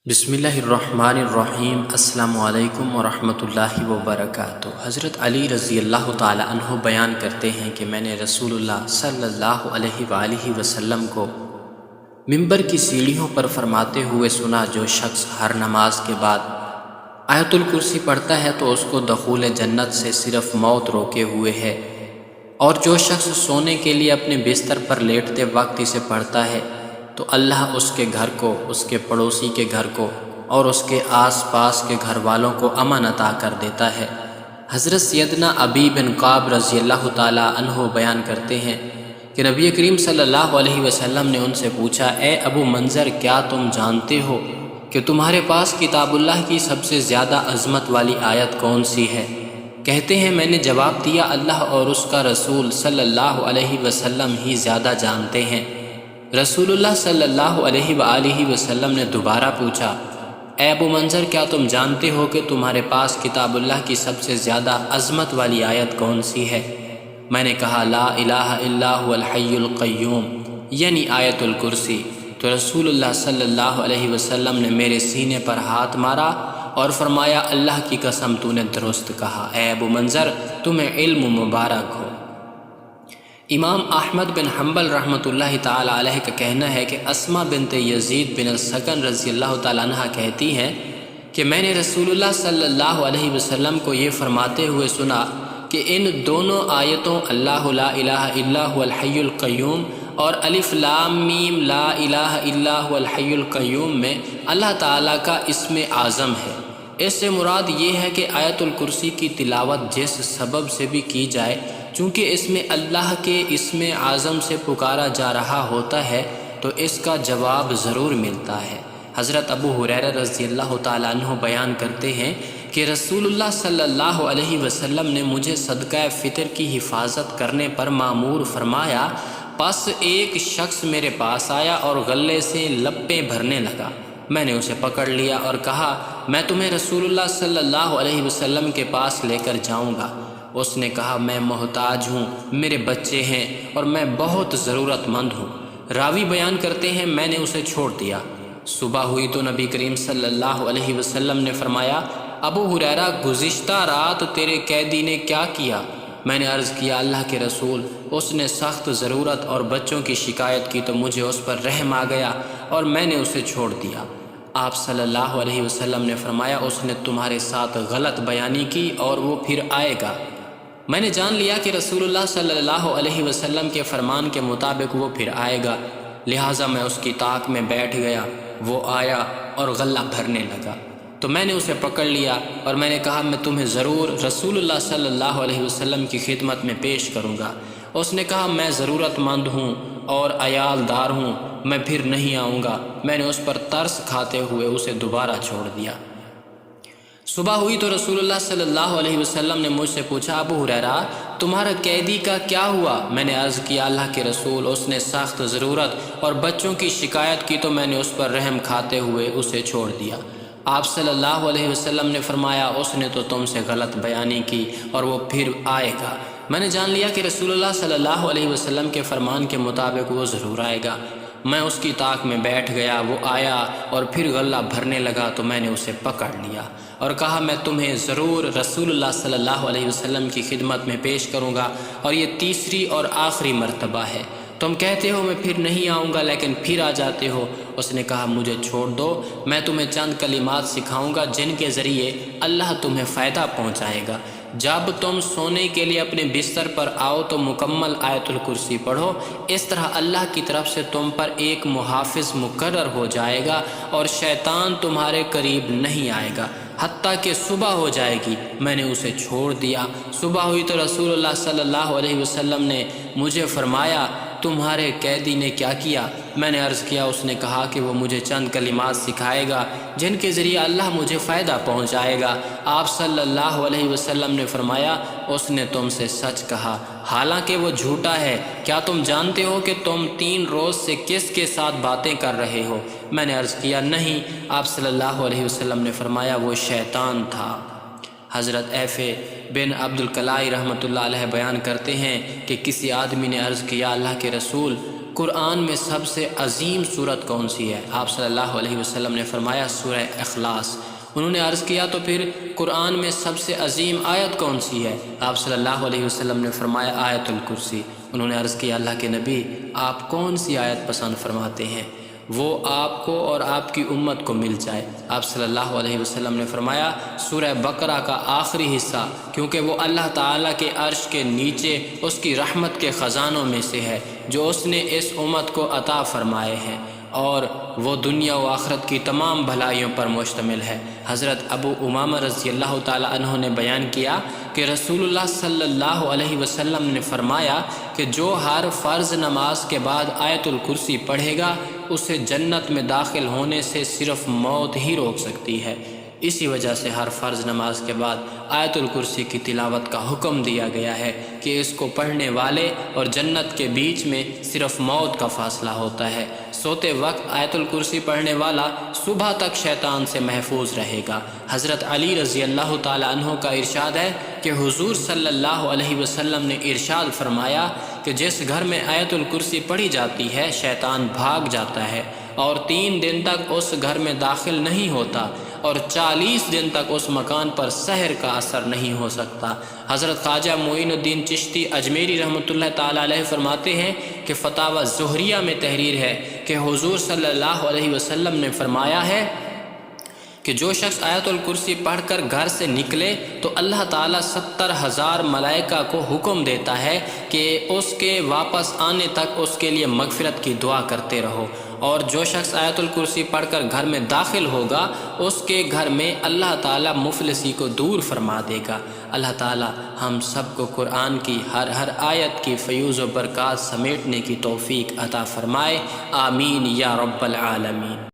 بسم اللہ الرحمن الرحیم۔ السلام علیکم ورحمۃ اللہ وبرکاتہ۔ حضرت علی رضی اللہ تعالی عنہ بیان کرتے ہیں کہ میں نے رسول اللہ صلی اللہ علیہ وآلہ وسلم کو ممبر کی سیڑھیوں پر فرماتے ہوئے سنا، جو شخص ہر نماز کے بعد آیت الکرسی پڑھتا ہے تو اس کو دخول جنت سے صرف موت روکے ہوئے ہے، اور جو شخص سونے کے لیے اپنے بستر پر لیٹتے وقت اسے پڑھتا ہے تو اللہ اس کے گھر کو، اس کے پڑوسی کے گھر کو اور اس کے آس پاس کے گھر والوں کو امن عطا کر دیتا ہے۔ حضرت سیدنا ابی بن کعب رضی اللہ تعالی عنہ بیان کرتے ہیں کہ نبی کریم صلی اللہ علیہ وسلم نے ان سے پوچھا، اے ابو منظر، کیا تم جانتے ہو کہ تمہارے پاس کتاب اللہ کی سب سے زیادہ عظمت والی آیت کون سی ہے؟ کہتے ہیں میں نے جواب دیا، اللہ اور اس کا رسول صلی اللہ علیہ وسلم ہی زیادہ جانتے ہیں۔ رسول اللہ صلی اللہ علیہ وآلہ وسلم نے دوبارہ پوچھا، اے ابو منظر، کیا تم جانتے ہو کہ تمہارے پاس کتاب اللہ کی سب سے زیادہ عظمت والی آیت کون سی ہے؟ میں نے کہا، لا الہ الا هو الحی القیوم، یعنی آیت الکرسی۔ تو رسول اللہ صلی اللہ علیہ وسلم نے میرے سینے پر ہاتھ مارا اور فرمایا، اللہ کی قسم تو نے درست کہا، اے ابو منظر، تمہیں علم مبارک ہو۔ امام احمد بن حنبل رحمۃ اللہ تعالی علیہ کا کہنا ہے کہ اسماء بنت یزید بن السکن رضی اللہ تعالی عنہ کہتی ہیں کہ میں نے رسول اللہ صلی اللہ علیہ وسلم کو یہ فرماتے ہوئے سنا کہ ان دونوں آیتوں اللہ لا الہ الا هو الحی القیوم اور الف لام میم لا الہ الا هو الحی القیوم میں اللہ تعالیٰ کا اسم اعظم ہے۔ اس سے مراد یہ ہے کہ آیت الکرسی کی تلاوت جس سبب سے بھی کی جائے، چونکہ اس میں اللہ کے اسم اعظم سے پکارا جا رہا ہوتا ہے تو اس کا جواب ضرور ملتا ہے۔ حضرت ابو ہریرہ رضی اللہ تعالیٰ عنہ بیان کرتے ہیں کہ رسول اللہ صلی اللہ علیہ وسلم نے مجھے صدقہ فطر کی حفاظت کرنے پر مامور فرمایا، پس ایک شخص میرے پاس آیا اور غلے سے لپیں بھرنے لگا۔ میں نے اسے پکڑ لیا اور کہا، میں تمہیں رسول اللہ صلی اللہ علیہ وسلم کے پاس لے کر جاؤں گا۔ اس نے کہا، میں محتاج ہوں، میرے بچے ہیں اور میں بہت ضرورت مند ہوں۔ راوی بیان کرتے ہیں میں نے اسے چھوڑ دیا۔ صبح ہوئی تو نبی کریم صلی اللہ علیہ وسلم نے فرمایا، ابو ہریرہ، گزشتہ رات تیرے قیدی نے کیا کیا؟ میں نے عرض کیا، اللہ کے رسول، اس نے سخت ضرورت اور بچوں کی شکایت کی تو مجھے اس پر رحم آ گیا اور میں نے اسے چھوڑ دیا۔ آپ صلی اللہ علیہ وسلم نے فرمایا، اس نے تمہارے ساتھ غلط بیانی کی اور وہ پھر آئے گا۔ میں نے جان لیا کہ رسول اللہ صلی اللہ علیہ وسلم کے فرمان کے مطابق وہ پھر آئے گا، لہٰذا میں اس کی طاق میں بیٹھ گیا۔ وہ آیا اور غلہ بھرنے لگا تو میں نے اسے پکڑ لیا اور میں نے کہا، میں تمہیں ضرور رسول اللہ صلی اللہ علیہ وسلم کی خدمت میں پیش کروں گا۔ اس نے کہا، میں ضرورت مند ہوں اور عیال دار ہوں، میں پھر نہیں آؤں گا۔ میں نے اس پر ترس کھاتے ہوئے اسے دوبارہ چھوڑ دیا۔ صبح ہوئی تو رسول اللہ صلی اللہ علیہ وسلم نے مجھ سے پوچھا، ابو ہریرہ، تمہارا قیدی کا کیا ہوا؟ میں نے عرض کیا، اللہ کے رسول، اس نے سخت ضرورت اور بچوں کی شکایت کی تو میں نے اس پر رحم کھاتے ہوئے اسے چھوڑ دیا۔ آپ صلی اللہ علیہ وسلم نے فرمایا، اس نے تو تم سے غلط بیانی کی اور وہ پھر آئے گا۔ میں نے جان لیا کہ رسول اللہ صلی اللہ علیہ وسلم کے فرمان کے مطابق وہ ضرور آئے گا۔ میں اس کی طاق میں بیٹھ گیا، وہ آیا اور پھر غلہ بھرنے لگا تو میں نے اسے پکڑ لیا اور کہا، میں تمہیں ضرور رسول اللہ صلی اللہ علیہ وسلم کی خدمت میں پیش کروں گا، اور یہ تیسری اور آخری مرتبہ ہے۔ تم کہتے ہو میں پھر نہیں آؤں گا لیکن پھر آ جاتے ہو۔ اس نے کہا، مجھے چھوڑ دو، میں تمہیں چند کلمات سکھاؤں گا جن کے ذریعے اللہ تمہیں فائدہ پہنچائے گا۔ جب تم سونے کے لیے اپنے بستر پر آؤ تو مکمل آیت الکرسی پڑھو، اس طرح اللہ کی طرف سے تم پر ایک محافظ مقرر ہو جائے گا اور شیطان تمہارے قریب نہیں آئے گا حتیٰ کہ صبح ہو جائے گی۔ میں نے اسے چھوڑ دیا۔ صبح ہوئی تو رسول اللہ صلی اللہ علیہ وسلم نے مجھے فرمایا، تمہارے قیدی نے کیا کیا؟ میں نے عرض کیا، اس نے کہا کہ وہ مجھے چند کلمات سکھائے گا جن کے ذریعے اللہ مجھے فائدہ پہنچائے گا۔ آپ صلی اللہ علیہ وسلم نے فرمایا، اس نے تم سے سچ کہا، حالانکہ وہ جھوٹا ہے۔ کیا تم جانتے ہو کہ تم 3 روز سے کس کے ساتھ باتیں کر رہے ہو؟ میں نے عرض کیا، نہیں۔ آپ صلی اللہ علیہ وسلم نے فرمایا، وہ شیطان تھا۔ حضرت ایفے بن عبد الکلائی رحمۃ اللہ علیہ بیان کرتے ہیں کہ کسی آدمی نے عرض کیا، اللہ کے رسول، قرآن میں سب سے عظیم صورت کون سی ہے؟ آپ صلی اللہ علیہ وسلم نے فرمایا سورہ اخلاص۔ انہوں نے عرض کیا تو پھر قرآن میں سب سے عظیم آیت کون سی ہے؟ آپ صلی اللہ علیہ وسلم نے فرمایا آیت الکرسی۔ انہوں نے عرض کیا اللہ کے نبی آپ کون سی آیت پسند فرماتے ہیں وہ آپ کو اور آپ کی امت کو مل جائے؟ آپ صلی اللہ علیہ وسلم نے فرمایا سورہ بقرہ کا آخری حصہ، کیونکہ وہ اللہ تعالیٰ کے عرش کے نیچے اس کی رحمت کے خزانوں میں سے ہے جو اس نے اس امت کو عطا فرمائے ہیں، اور وہ دنیا و آخرت کی تمام بھلائیوں پر مشتمل ہے۔ حضرت ابو امامہ رضی اللہ تعالیٰ عنہ نے بیان کیا کہ رسول اللہ صلی اللہ علیہ وسلم نے فرمایا کہ جو ہر فرض نماز کے بعد آیت الکرسی پڑھے گا اسے جنت میں داخل ہونے سے صرف موت ہی روک سکتی ہے۔ اسی وجہ سے ہر فرض نماز کے بعد آیت الکرسی کی تلاوت کا حکم دیا گیا ہے کہ اس کو پڑھنے والے اور جنت کے بیچ میں صرف موت کا فاصلہ ہوتا ہے۔ سوتے وقت آیت الکرسی پڑھنے والا صبح تک شیطان سے محفوظ رہے گا۔ حضرت علی رضی اللہ تعالی عنہ کا ارشاد ہے کہ حضور صلی اللہ علیہ وسلم نے ارشاد فرمایا کہ جس گھر میں آیت الکرسی پڑھی جاتی ہے شیطان بھاگ جاتا ہے اور 3 دن تک اس گھر میں داخل نہیں ہوتا اور 40 دن تک اس مکان پر سحر کا اثر نہیں ہو سکتا۔ حضرت خواجہ معین الدین چشتی اجمیری رحمۃ اللہ تعالی علیہ فرماتے ہیں کہ فتاوی زہریہ میں تحریر ہے کہ حضور صلی اللہ علیہ وسلم نے فرمایا ہے کہ جو شخص آیت الکرسی پڑھ کر گھر سے نکلے تو اللہ تعالیٰ 70,000 ملائکہ کو حکم دیتا ہے کہ اس کے واپس آنے تک اس کے لیے مغفرت کی دعا کرتے رہو، اور جو شخص آیت الکرسی پڑھ کر گھر میں داخل ہوگا اس کے گھر میں اللہ تعالیٰ مفلسی کو دور فرما دے گا۔ اللہ تعالیٰ ہم سب کو قرآن کی ہر آیت کی فیوز و برکات سمیٹنے کی توفیق عطا فرمائے، آمین یا رب العالمین۔